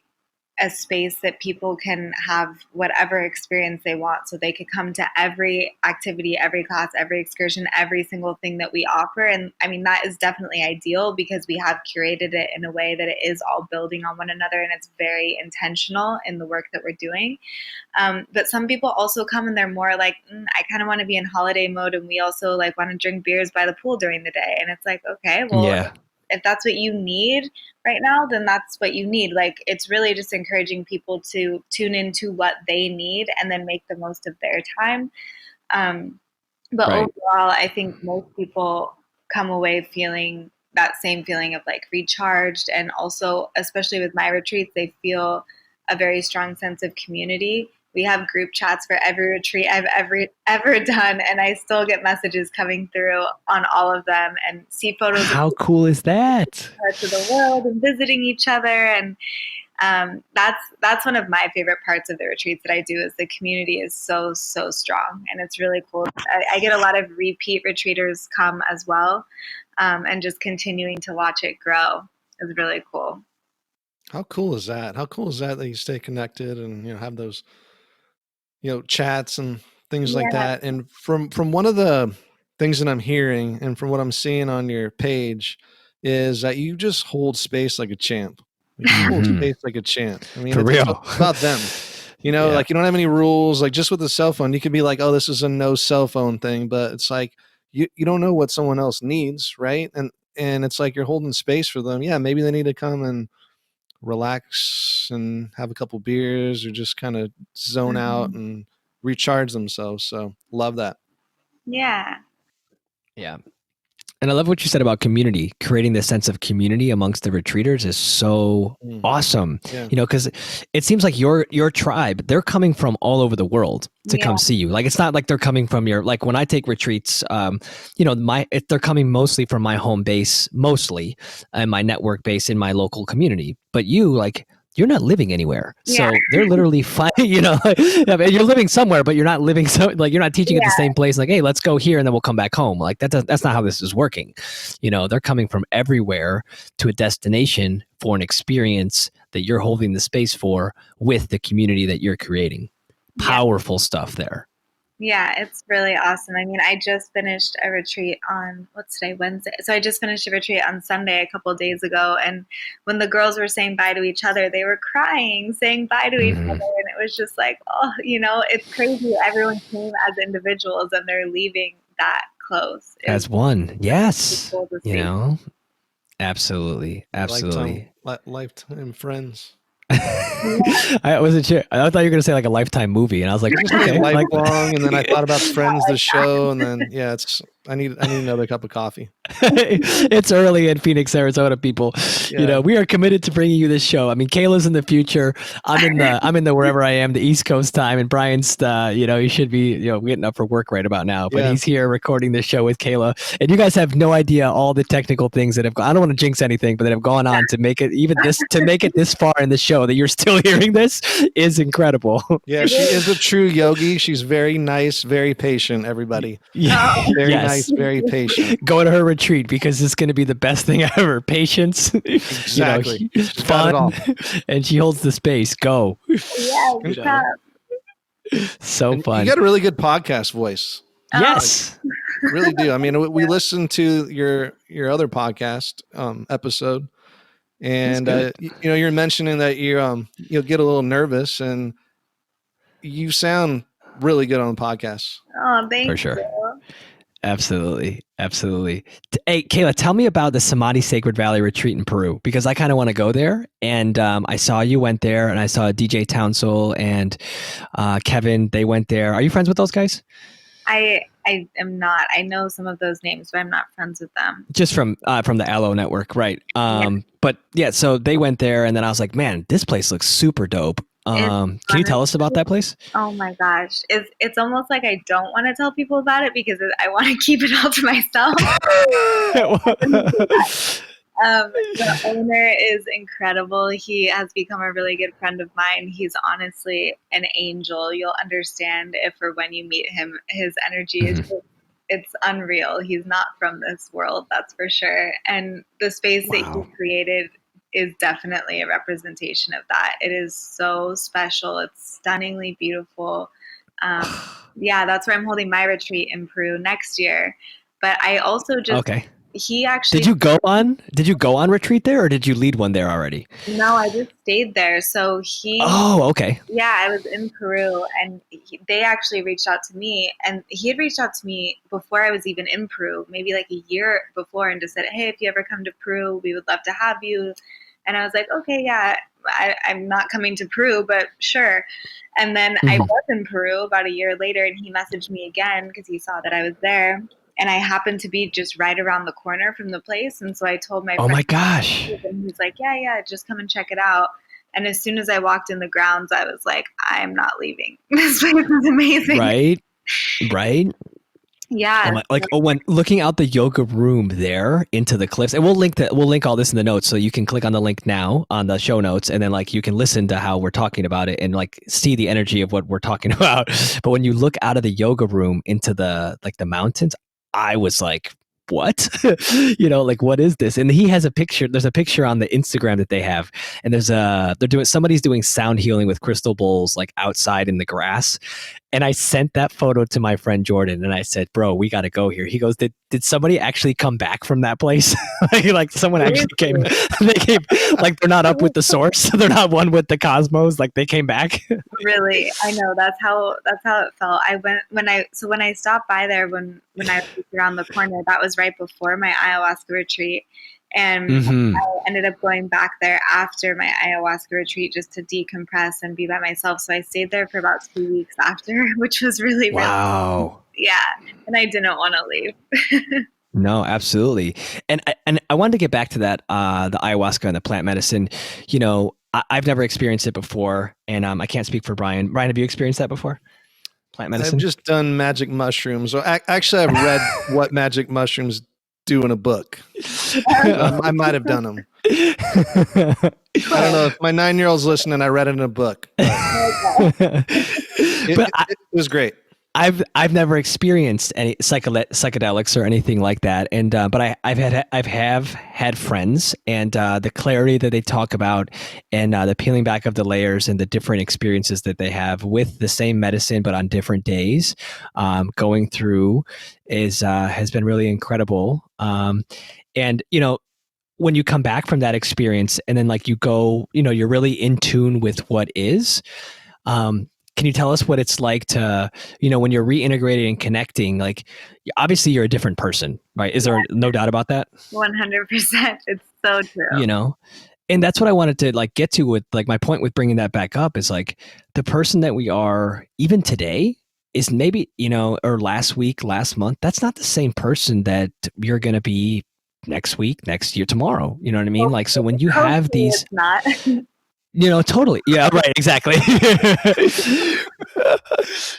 Speaker 2: a space that people can have whatever experience they want. So they could come to every activity, every class, every excursion, every single thing that we offer. And I mean, that is definitely ideal because we have curated it in a way that it is all building on one another and it's very intentional in the work that we're doing. But some people also come and they're more like, I kind of want to be in holiday mode. And we also like want to drink beers by the pool during the day. And it's like, okay, well,
Speaker 1: Yeah.
Speaker 2: if that's what you need right now, then that's what you need. Like, it's really just encouraging people to tune into what they need and then make the most of their time. But
Speaker 1: Right.
Speaker 2: overall, I think most people come away feeling that same feeling of like recharged. And also, especially with my retreats, they feel a very strong sense of community. We have group chats for every retreat I've ever done, and I still get messages coming through on all of them and see photos of
Speaker 1: How cool is that?
Speaker 2: parts of the world and visiting each other. And that's one of my favorite parts of the retreats that I do is the community is so strong, and it's really cool. I get a lot of repeat retreaters come as well, and just continuing to watch it grow is really cool.
Speaker 3: How cool is that? How cool is that you stay connected and have those chats and things like
Speaker 2: Yeah.
Speaker 3: that. And from one of the things that I'm hearing and from what I'm seeing on your page is that you just hold space like a champ. You just hold
Speaker 1: Mhm.
Speaker 3: space like a champ. I mean,
Speaker 1: For
Speaker 3: it's
Speaker 1: real.
Speaker 3: about them.
Speaker 1: Yeah.
Speaker 3: Like you don't have any rules. Like just with the cell phone, you could be like, oh, this is a no cell phone thing, but it's like you don't know what someone else needs, right? And it's like you're holding space for them. Yeah, maybe they need to come and relax and have a couple beers or just kind of zone out
Speaker 2: Mhm.
Speaker 3: and recharge themselves. So love that.
Speaker 2: Yeah.
Speaker 1: Yeah. And I love what you said about community. Creating this sense of community amongst the retreaters is so
Speaker 3: Mm,
Speaker 1: awesome.
Speaker 3: yeah.
Speaker 1: Because it seems like your tribe, they're coming from all over the world to
Speaker 2: Yeah.
Speaker 1: come see you. Like it's not like they're coming from your like when I take retreats, they're coming mostly from my home base, mostly, and my network base in my local community. But you like you're not living anywhere.
Speaker 2: Yeah.
Speaker 1: So they're literally you're living somewhere, but you're not living you're not teaching at the
Speaker 2: Yeah.
Speaker 1: same place. Like, hey, let's go here and then we'll come back home. Like that's not how this is working. They're coming from everywhere to a destination for an experience that you're holding the space for with the community that you're creating.
Speaker 2: Yeah.
Speaker 1: Powerful stuff there.
Speaker 2: Yeah, it's really awesome. I mean, I just finished a retreat on, what's today, Wednesday? So I just finished a retreat on Sunday a couple of days ago. And when the girls were saying bye to each other, they were crying, saying bye to each other. And it was just like, oh, it's crazy. Everyone came as individuals and they're leaving that close.
Speaker 1: As one. Yes.
Speaker 2: Cool to see.
Speaker 1: Absolutely.
Speaker 3: Lifetime friends.
Speaker 1: I wasn't sure. I thought you were going to say like a Lifetime movie, and I was like, okay,
Speaker 3: lifelong. And then I thought about Friends, the show, and then I need another cup of coffee.
Speaker 1: It's early in Phoenix, Arizona, people.
Speaker 3: Yeah.
Speaker 1: We are committed to bringing you this show. I mean, Kayla's in the future. I'm in the wherever I am, the East Coast time, and Bryans, he should be getting up for work right about now. But he's here recording this show with Kayla, and you guys have no idea all the technical things that have. I don't want to jinx anything, but that have gone on to make it this far in the show that you're still hearing this is incredible.
Speaker 3: Yeah, she is a true yogi. She's very nice, very patient. Everybody, very nice, very patient.
Speaker 1: Go to her retreat because it's going to be the best thing ever. Patience,
Speaker 3: exactly,
Speaker 1: fun, and she holds the space. Go.
Speaker 2: Yeah,
Speaker 1: so fun.
Speaker 3: You got a really good podcast voice.
Speaker 1: Yes,
Speaker 3: really do. I mean, we listened to your other podcast episode, and you're mentioning that you'll get a little nervous, and you sound really good on the podcast.
Speaker 2: Oh, thank you.
Speaker 1: For sure. Absolutely. Hey, Kayla, tell me about the Samadhi Sacred Valley retreat in Peru, because I kind of want to go there. And I saw you went there, and I saw DJ Townsell and Kevin. They went there. Are you friends with those guys?
Speaker 2: I am not. I know some of those names, but I'm not friends with them.
Speaker 1: Just from the Allo network, right? But yeah, so they went there, and then I was like, man, this place looks super dope. Can you tell us about that place?
Speaker 2: Oh my gosh. It's almost like I don't want to tell people about it because I want to keep it all to myself. The owner is incredible. He has become a really good friend of mine. He's honestly an angel. You'll understand if or when you meet him. His energy is it's unreal. He's not from this world, that's for sure. And the space that he created is definitely a representation of that. It is so special. It's stunningly beautiful. That's where I'm holding my retreat in Peru next year. But I also he actually
Speaker 1: Did you go on retreat there, or did you lead one there already?
Speaker 2: No, I just stayed there. So yeah, I was in Peru, and they actually reached out to me, and he had reached out to me before I was even in Peru, maybe like a year before, and just said, hey, if you ever come to Peru, we would love to have you. And I was like, okay, yeah, I'm not coming to Peru, but sure. And then I was in Peru about a year later, and he messaged me again because he saw that I was there. And I happened to be just right around the corner from the place. And so I told my friend,
Speaker 1: oh my gosh.
Speaker 2: And he's like, yeah, just come and check it out. And as soon as I walked in the grounds, I was like, I'm not leaving. This place is amazing.
Speaker 1: Right.
Speaker 2: Yeah.
Speaker 1: When looking out the yoga room there into the cliffs, and we'll link all this in the notes, so you can click on the link now on the show notes, and then you can listen to how we're talking about it and see the energy of what we're talking about. But when you look out of the yoga room into the mountains, I was like, what? What is this? And he has a picture. There's a picture on the Instagram that they have, and somebody's doing sound healing with crystal bowls outside in the grass. And I sent that photo to my friend Jordan, and I said, bro, we got to go here. He goes, did somebody actually come back from that place? Someone actually came. They came, they're not up with the source. They're not one with the cosmos. They came back.
Speaker 2: Really, I know. That's how it felt. I went when I stopped by there when I was around the corner. That was right before my ayahuasca retreat. And I ended up going back there after my ayahuasca retreat just to decompress and be by myself. So I stayed there for about 2 weeks after, which was really,
Speaker 1: wow.
Speaker 2: Yeah. And I didn't want to leave.
Speaker 1: No, absolutely. And I wanted to get back to that, the ayahuasca and the plant medicine. I've never experienced it before, and I can't speak for Brian. Brian, have you experienced that before? Plant medicine?
Speaker 3: I've just done magic mushrooms. So actually, I've read what magic mushrooms do in a book. I might have done them. I don't know if my 9-year-old's listening. I read it in a book. It was great.
Speaker 1: I've never experienced any psychedelics or anything like that, and but I've had friends, and the clarity that they talk about, and the peeling back of the layers, and the different experiences that they have with the same medicine but on different days, going through is has been really incredible. And when you come back from that experience, and then like you go, you're really in tune with what is. Can you tell us what it's like to, when you're reintegrating and connecting, like obviously you're a different person, right? Is there no doubt about that?
Speaker 2: 100%. It's so true.
Speaker 1: And that's what I wanted to like get to with like my point with bringing that back up is like the person that we are even today is maybe, or last week, last month, that's not the same person that you're going to be next week, next year, tomorrow. You know what I mean? Like, so when you have
Speaker 2: Hopefully
Speaker 1: these,
Speaker 2: it's not.
Speaker 1: totally. Yeah, right. Exactly.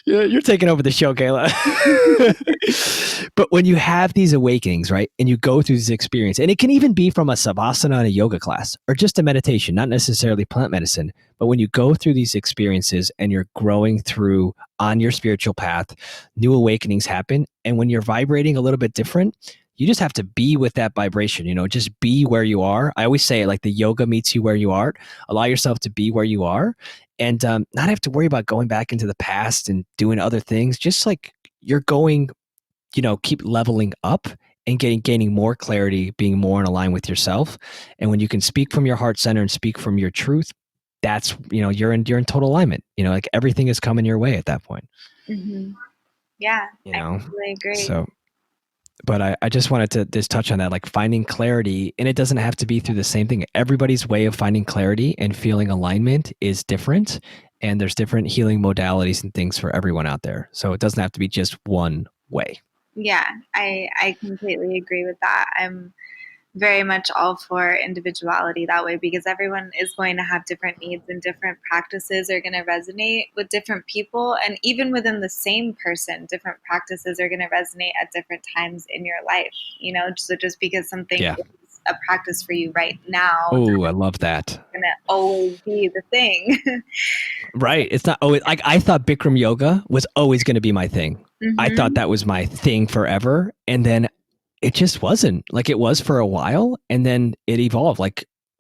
Speaker 1: You're taking over the show, Kayla. But when you have these awakenings, right, and you go through this experience, and it can even be from a savasana in a yoga class or just a meditation, not necessarily plant medicine, but when you go through these experiences and you're growing through on your spiritual path, new awakenings happen. And when you're vibrating a little bit different, you just have to be with that vibration, just be where you are. I always say like the yoga meets you where you are. Allow yourself to be where you are and not have to worry about going back into the past and doing other things. Just like you're going, keep leveling up and gaining more clarity, being more in line with yourself. And when you can speak from your heart center and speak from your truth, that's, you're in total alignment, like everything is coming your way at that point.
Speaker 2: Mm-hmm. Yeah, I totally agree.
Speaker 1: So, but I just wanted to just touch on that, like finding clarity, and it doesn't have to be through the same thing. Everybody's way of finding clarity and feeling alignment is different, and there's different healing modalities and things for everyone out there. So it doesn't have to be just one way.
Speaker 2: Yeah, I completely agree with that. I'm very much all for individuality that way because everyone is going to have different needs and different practices are going to resonate with different people. And even within the same person, different practices are going to resonate at different times in your life, So just because something is a practice for you right now.
Speaker 1: Oh, I love that.
Speaker 2: Going to always be the thing.
Speaker 1: Right. It's not always like I thought Bikram yoga was always going to be my thing. Mm-hmm. I thought that was my thing forever. And then it just wasn't. Like it was for a while, and then it evolved.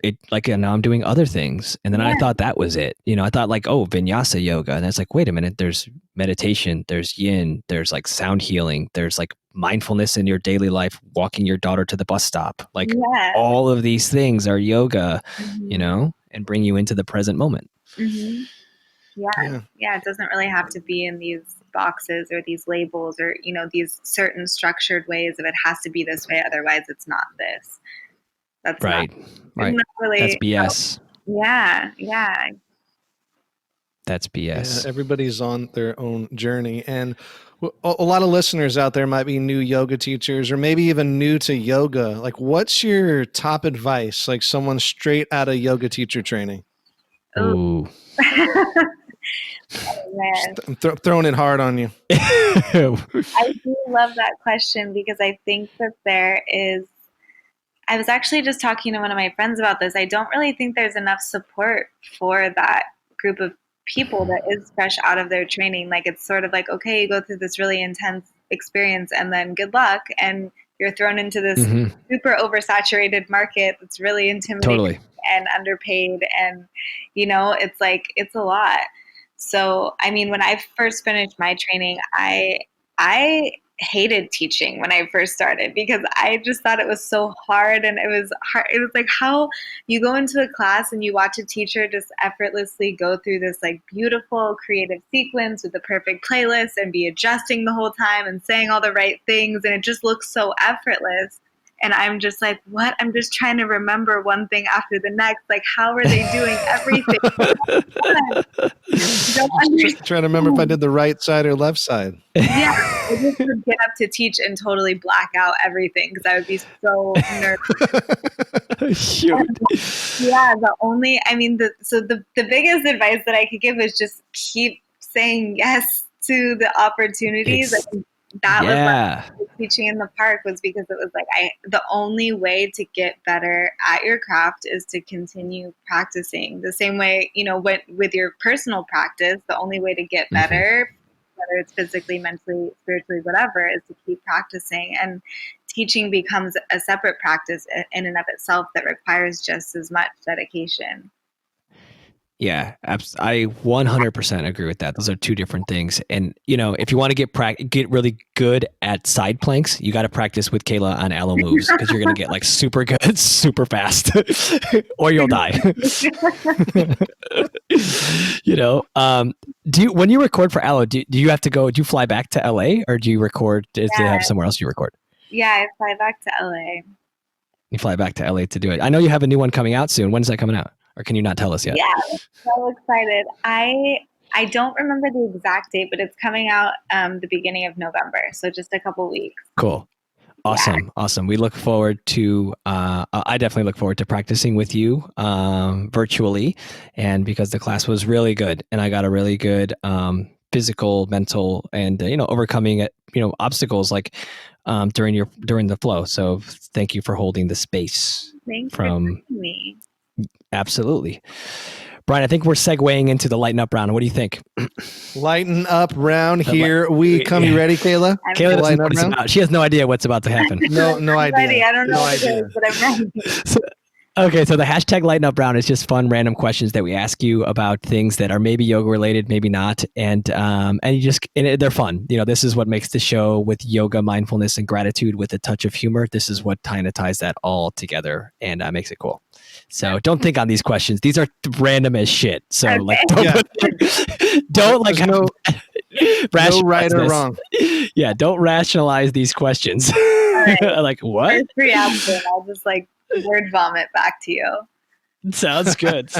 Speaker 1: And now I'm doing other things, and then I thought that was it. I thought like, oh, vinyasa yoga, and it's like, wait a minute. There's meditation, there's yin, there's like sound healing, there's like mindfulness in your daily life, walking your daughter to the bus stop. Like all of these things are yoga,
Speaker 2: mm-hmm.
Speaker 1: And bring you into the present moment.
Speaker 2: Mm-hmm. Yeah. It doesn't really have to be in these boxes or these labels or these certain structured ways of it has to be this way, otherwise it's not this. That's
Speaker 1: right.
Speaker 2: Not really,
Speaker 1: that's BS.
Speaker 2: Yeah.
Speaker 1: That's BS.
Speaker 3: Yeah, everybody's on their own journey, and a lot of listeners out there might be new yoga teachers or maybe even new to yoga. Like, what's your top advice? Like someone straight out of yoga teacher training.
Speaker 1: Ooh.
Speaker 2: Oh, man.
Speaker 3: I'm throwing it hard on you.
Speaker 2: I do love that question because I think that I was actually just talking to one of my friends about this. I don't really think there's enough support for that group of people that is fresh out of their training. Like it's sort of like, okay, you go through this really intense experience and then good luck. And you're thrown into this super oversaturated market that's really intimidating and underpaid. And, it's like, it's a lot. So, I mean, when I first finished my training, I hated teaching when I first started because I just thought it was so hard, and it was hard. It was like how you go into a class and you watch a teacher just effortlessly go through this like beautiful creative sequence with the perfect playlist and be adjusting the whole time and saying all the right things, and it just looks so effortless. And I'm just like, what? I'm just trying to remember one thing after the next. Like, how are they doing everything?
Speaker 3: Trying to remember if I did the right side or left side.
Speaker 2: Yeah, I just would get up to teach and totally black out everything because I would be so nervous. Shoot. Yeah, the biggest advice that I could give is just keep saying yes to the opportunities. That was like teaching in the park was because it was like the only way to get better at your craft is to continue practicing the same way, with your personal practice, the only way to get better whether it's physically, mentally, spiritually, whatever, is to keep practicing. And teaching becomes a separate practice in and of itself that requires just as much dedication.
Speaker 1: Yeah, I 100% agree with that. Those are two different things. And, you know, if you want to get really good at side planks, you got to practice with Kayla on aloe moves, because you're going to get like super good, super fast, or you'll die. You know, when you record for aloe, do you have to do you fly back to LA, or do you record, do they have somewhere else you record?
Speaker 2: Yeah, I fly back to LA.
Speaker 1: You fly back to LA to do it. I know you have a new one coming out soon. When's that coming out? Or can you not tell us yet?
Speaker 2: Yeah, I'm so excited. I don't remember the exact date, but it's coming out the beginning of November. So just a couple weeks.
Speaker 1: Cool. Awesome. Yeah. Awesome. We look forward to, I definitely look forward to practicing with you virtually. And because the class was really good and I got a really good physical, mental, and, overcoming obstacles like during the flow. So thank you for holding the space.
Speaker 2: Thanks for having me.
Speaker 1: Absolutely. Brian, I think we're segueing into the lighten up round. What do you think?
Speaker 3: Lighten up round. Here we come. You ready, Kayla?
Speaker 1: Kayla doesn't know what it's about. She has no idea what's about to happen.
Speaker 3: No idea.
Speaker 2: Ready. I don't know what it is, but I'm ready.
Speaker 1: Okay, so the hashtag lighten up round is just fun, random questions that we ask you about things that are maybe yoga related, maybe not, and they're fun. This is what makes the show, with yoga, mindfulness, and gratitude with a touch of humor. This is what kind of ties that all together and makes it cool. So don't think on these questions; these are random as shit. So don't
Speaker 3: no right or wrong.
Speaker 1: Yeah, don't rationalize these questions. Right. Like what?
Speaker 2: It's free answer. I'll just word vomit back to you.
Speaker 1: Sounds good.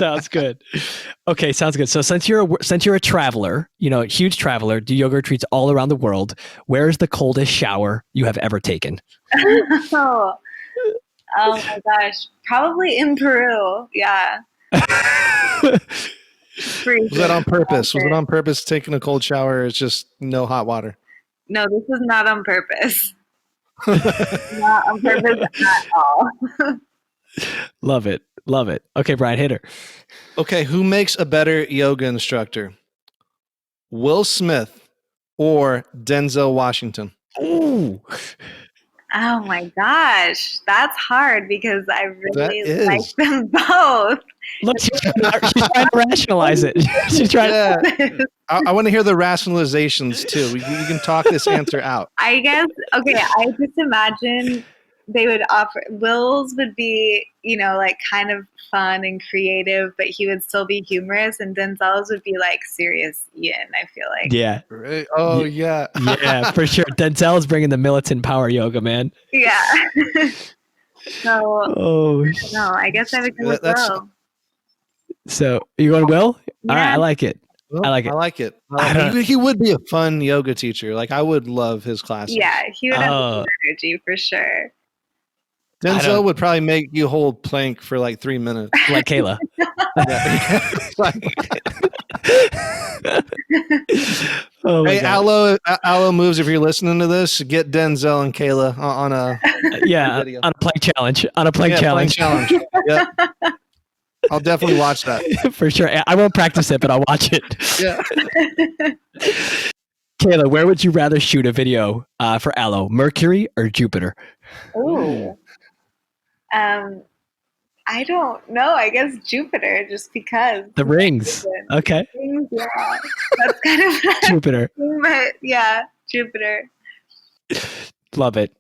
Speaker 1: Okay, sounds good. So since you're a traveler, huge traveler, do yoga retreats all around the world. Where is the coldest shower you have ever taken?
Speaker 2: Oh my gosh, probably in Peru. Yeah.
Speaker 3: Was that on purpose? Was it on purpose, taking a cold shower? It's just no hot water.
Speaker 2: No, this was not on purpose. Not on purpose at all.
Speaker 1: Love it. Okay, Brian, hit her.
Speaker 3: Okay, who makes a better yoga instructor? Will Smith or Denzel Washington?
Speaker 1: Ooh.
Speaker 2: Oh my gosh, that's hard because I really like them both.
Speaker 1: Look, she's trying to rationalize it. She's trying to.
Speaker 3: I want to hear the rationalizations too. You can talk this answer out.
Speaker 2: I guess, okay, I just imagine they would offer, Will's would be, kind of fun and creative, but he would still be humorous, and Denzel's would be serious Ian, I feel like.
Speaker 1: Yeah.
Speaker 3: Right. Oh, yeah.
Speaker 1: Yeah, for sure. Denzel's bringing the militant power yoga, man.
Speaker 2: Yeah. So, no, I guess I would go with Will.
Speaker 1: So, you going Will? Yeah. All right, I like it.
Speaker 3: Well, I like it. He would be a fun yoga teacher. I would love his classes.
Speaker 2: Yeah, he would have energy for sure.
Speaker 3: Denzel would probably make you hold plank for 3 minutes.
Speaker 1: Like Kayla.
Speaker 3: Hey, Aloe Moves, if you're listening to this, get Denzel and Kayla on a
Speaker 1: video. On a plank challenge. Plank challenge.
Speaker 3: Yep. I'll definitely watch that.
Speaker 1: For sure. I won't practice it, but I'll watch it.
Speaker 3: Yeah.
Speaker 1: Kayla, where would you rather shoot a video for Aloe, Mercury or Jupiter?
Speaker 2: Ooh. I don't know. I guess Jupiter, just because.
Speaker 1: The rings. Okay.
Speaker 2: Rings, yeah. That's kind of
Speaker 1: Jupiter.
Speaker 2: But yeah, Jupiter.
Speaker 1: Love it.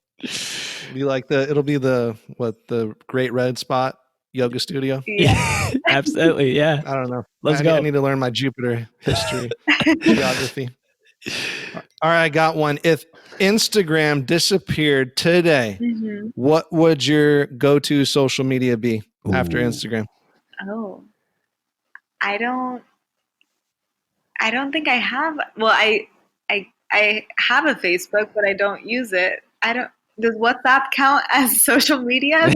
Speaker 3: It'll be the Great Red Spot yoga studio.
Speaker 2: Yeah.
Speaker 1: Absolutely. Yeah.
Speaker 3: I don't know.
Speaker 1: Let's go.
Speaker 3: I need to learn my Jupiter history, geography. All right, I got one. If Instagram disappeared today, what would your go-to social media be after Instagram?
Speaker 2: Oh, I don't think I have. Well, I have a Facebook, but I don't use it. Does WhatsApp count as social media?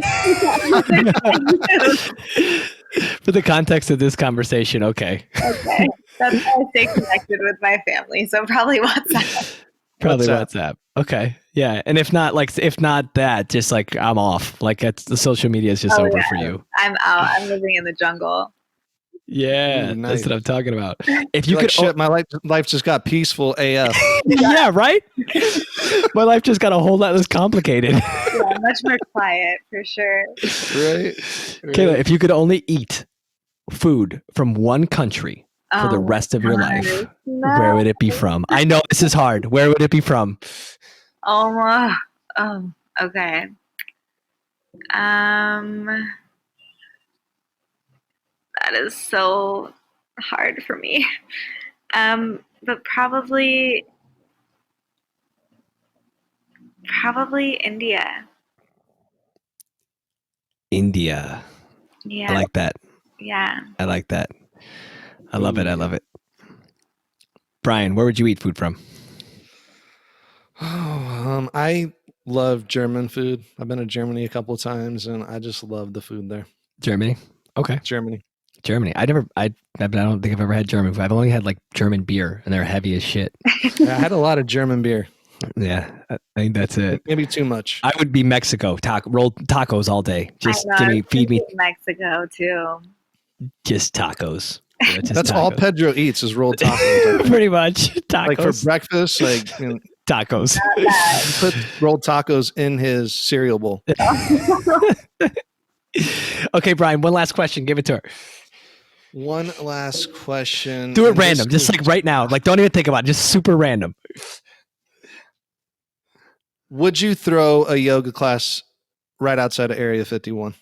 Speaker 1: For the context of this conversation, okay.
Speaker 2: Okay. That's how I stay connected with my family. So probably WhatsApp.
Speaker 1: Probably WhatsApp. Okay. Yeah. And if not that, just I'm off. The social media is just over for you.
Speaker 2: I'm out. I'm living in the jungle.
Speaker 1: Yeah,
Speaker 3: Ooh, nice.
Speaker 1: that's what I'm talking about. If you
Speaker 3: You're
Speaker 1: could,
Speaker 3: like, shit, my life just got peaceful AF.
Speaker 1: yeah, right. My life just got a whole lot less complicated.
Speaker 2: Yeah, much more quiet for sure.
Speaker 3: Right?
Speaker 1: Kayla, if you could only eat food from one country for the
Speaker 2: Oh,
Speaker 1: rest of your
Speaker 2: gosh,
Speaker 1: life,
Speaker 2: no.
Speaker 1: where would it be from? I know this is hard. Where would it be from?
Speaker 2: Oh, okay. That is so hard for me. But probably India.
Speaker 1: India.
Speaker 2: Yeah.
Speaker 1: I like that.
Speaker 2: Yeah.
Speaker 1: I like that. I love it. I love it. Brian, where would you eat food from?
Speaker 3: Oh, I love German food. I've been to Germany a couple of times, and I just love the food there.
Speaker 1: Germany. Okay.
Speaker 3: Germany.
Speaker 1: I don't think I've ever had German food. I've only had like German beer, and they're heavy as shit.
Speaker 3: Yeah, I had a lot of German beer.
Speaker 1: Yeah, I think that's it.
Speaker 3: Maybe too much.
Speaker 1: I would be Mexico. Rolled tacos all day. Just feed me
Speaker 2: Mexico too.
Speaker 1: just tacos. Yeah, just
Speaker 3: That's
Speaker 1: tacos.
Speaker 3: all Pedro eats is rolled tacos.
Speaker 1: Pretty much tacos.
Speaker 3: Like for breakfast, like
Speaker 1: tacos.
Speaker 3: he put rolled tacos in his cereal bowl.
Speaker 1: Okay, Brian. One last question. Give it to her.
Speaker 3: One last question.
Speaker 1: Do it random, just like right now. Like don't even think about it. Just super random.
Speaker 3: Would you throw a yoga class right outside of Area 51?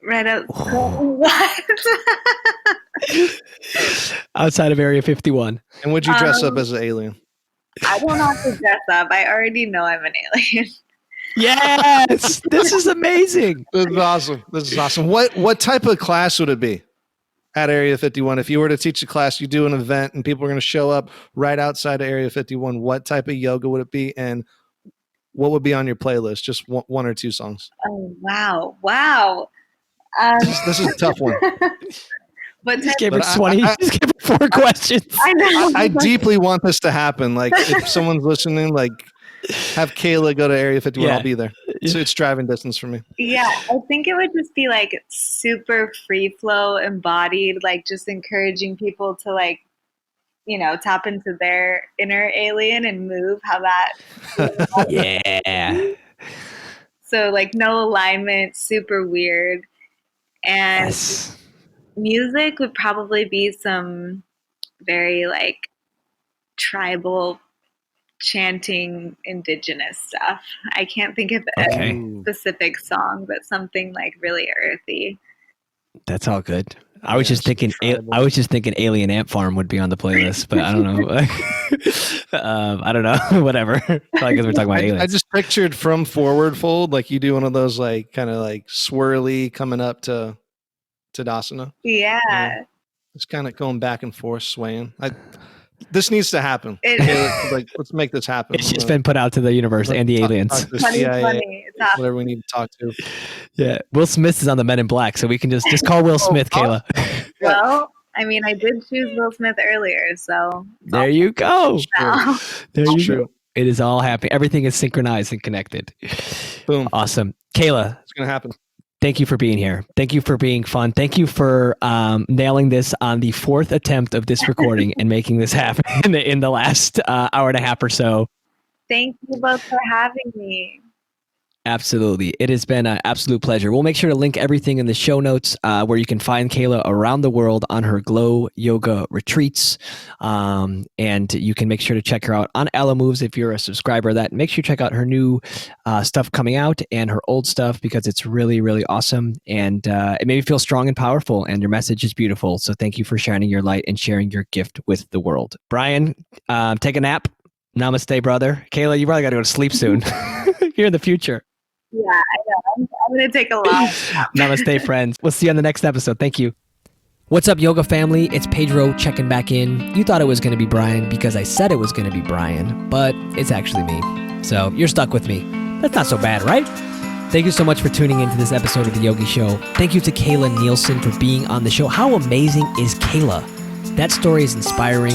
Speaker 2: Right out. What?
Speaker 1: Outside of Area 51.
Speaker 3: And would you dress up as an alien?
Speaker 2: I don't have to dress up. I already know I'm an alien.
Speaker 1: Yes, this is amazing.
Speaker 3: This is awesome. What type of class would it be at Area 51? If you were to teach a class, you do an event and people are going to show up right outside of Area 51, what type of yoga would it be? And what would be on your playlist? Just one or two songs.
Speaker 2: Oh, wow.
Speaker 3: This is a tough one.
Speaker 2: But
Speaker 1: Just gave her 20. Just gave her 4 questions.
Speaker 2: I know.
Speaker 3: I deeply want this to happen. Like if someone's listening, like have Kayla go to Area 51.
Speaker 1: Yeah.
Speaker 3: I'll be there. So it's driving distance for me.
Speaker 2: Yeah, I think it would just be like super free flow, embodied, like just encouraging people to like, tap into their inner alien and move how that.
Speaker 1: Yeah.
Speaker 2: So like no alignment, super weird. And
Speaker 1: Yes.
Speaker 2: music would probably be some very like tribal chanting indigenous stuff. I can't think of
Speaker 1: Okay.
Speaker 2: a specific song, but something like really earthy.
Speaker 1: That's all good. I was just thinking Alien Ant Farm would be on the playlist, but I don't know. I don't know. Whatever. Probably because we're talking about aliens.
Speaker 3: I just pictured From Forward Fold, like you do one of those like kind of like swirly coming up to Tadasana.
Speaker 2: Yeah.
Speaker 3: It's kind of going back and forth, swaying. This needs to happen. Let's make this happen.
Speaker 1: It's just been put out to the universe and the aliens.
Speaker 3: Talk to the CIA,
Speaker 2: It's happening.
Speaker 3: whatever we need to talk to.
Speaker 1: Yeah. Will Smith is on the Men in Black, so we can just call Will Smith, Kayla.
Speaker 2: Well, I mean, I did choose Will Smith earlier, so
Speaker 1: There you go.
Speaker 2: now.
Speaker 1: There
Speaker 3: It's
Speaker 1: you
Speaker 3: true.
Speaker 1: go. It is all happening. Everything is synchronized and connected.
Speaker 3: Boom.
Speaker 1: Awesome. Kayla,
Speaker 3: It's gonna happen.
Speaker 1: thank you for being here. Thank you for being fun. Thank you for nailing this on the 4th attempt of this recording and making this happen in the last hour and a half or so.
Speaker 2: Thank you both for having me.
Speaker 1: Absolutely. It has been an absolute pleasure. We'll make sure to link everything in the show notes where you can find Kayla around the world on her Glow Yoga retreats. And you can make sure to check her out on Ella Moves if you're a subscriber of that. Make sure you check out her new stuff coming out and her old stuff because it's really, really awesome. And it made me feel strong and powerful. And your message is beautiful. So thank you for shining your light and sharing your gift with the world. Brian, take a nap. Namaste, brother. Kayla, you probably got to go to sleep soon. You're in the future.
Speaker 2: Yeah, I know. I'm going to take a lot.
Speaker 1: Namaste, friends. We'll see you on the next episode. Thank you. What's up, yoga family? It's Pedro checking back in. You thought it was going to be Brian because I said it was going to be Brian, but it's actually me. So you're stuck with me. That's not so bad, right? Thank you so much for tuning into this episode of The Yogi Show. Thank you to Kayla Nielsen for being on the show. How amazing is Kayla? That story is inspiring.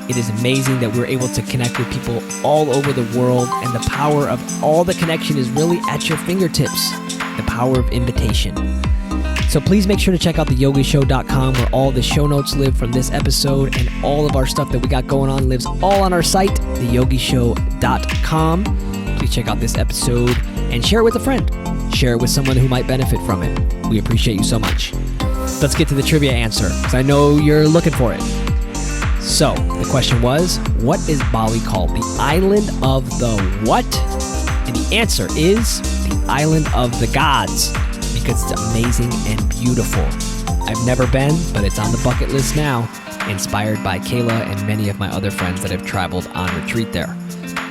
Speaker 1: It is amazing that we're able to connect with people all over the world, and the power of all the connection is really at your fingertips. The power of invitation. So please make sure to check out theyogishow.com where all the show notes live from this episode, and all of our stuff that we got going on lives all on our site, theyogishow.com. Please check out this episode and share it with a friend. Share it with someone who might benefit from it. We appreciate you so much. Let's get to the trivia answer, because I know you're looking for it. So, the question was, what is Bali called? The island of the what? And the answer is the island of the gods, because it's amazing and beautiful. I've never been, but it's on the bucket list now, inspired by Kayla and many of my other friends that have traveled on retreat there.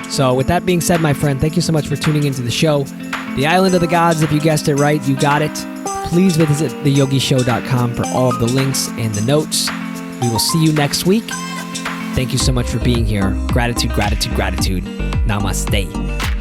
Speaker 1: So with that being said, my friend, thank you so much for tuning into the show. The island of the gods, if you guessed it right, you got it. Please visit theyogishow.com for all of the links and the notes. We will see you next week. Thank you so much for being here. Gratitude, gratitude, gratitude. Namaste.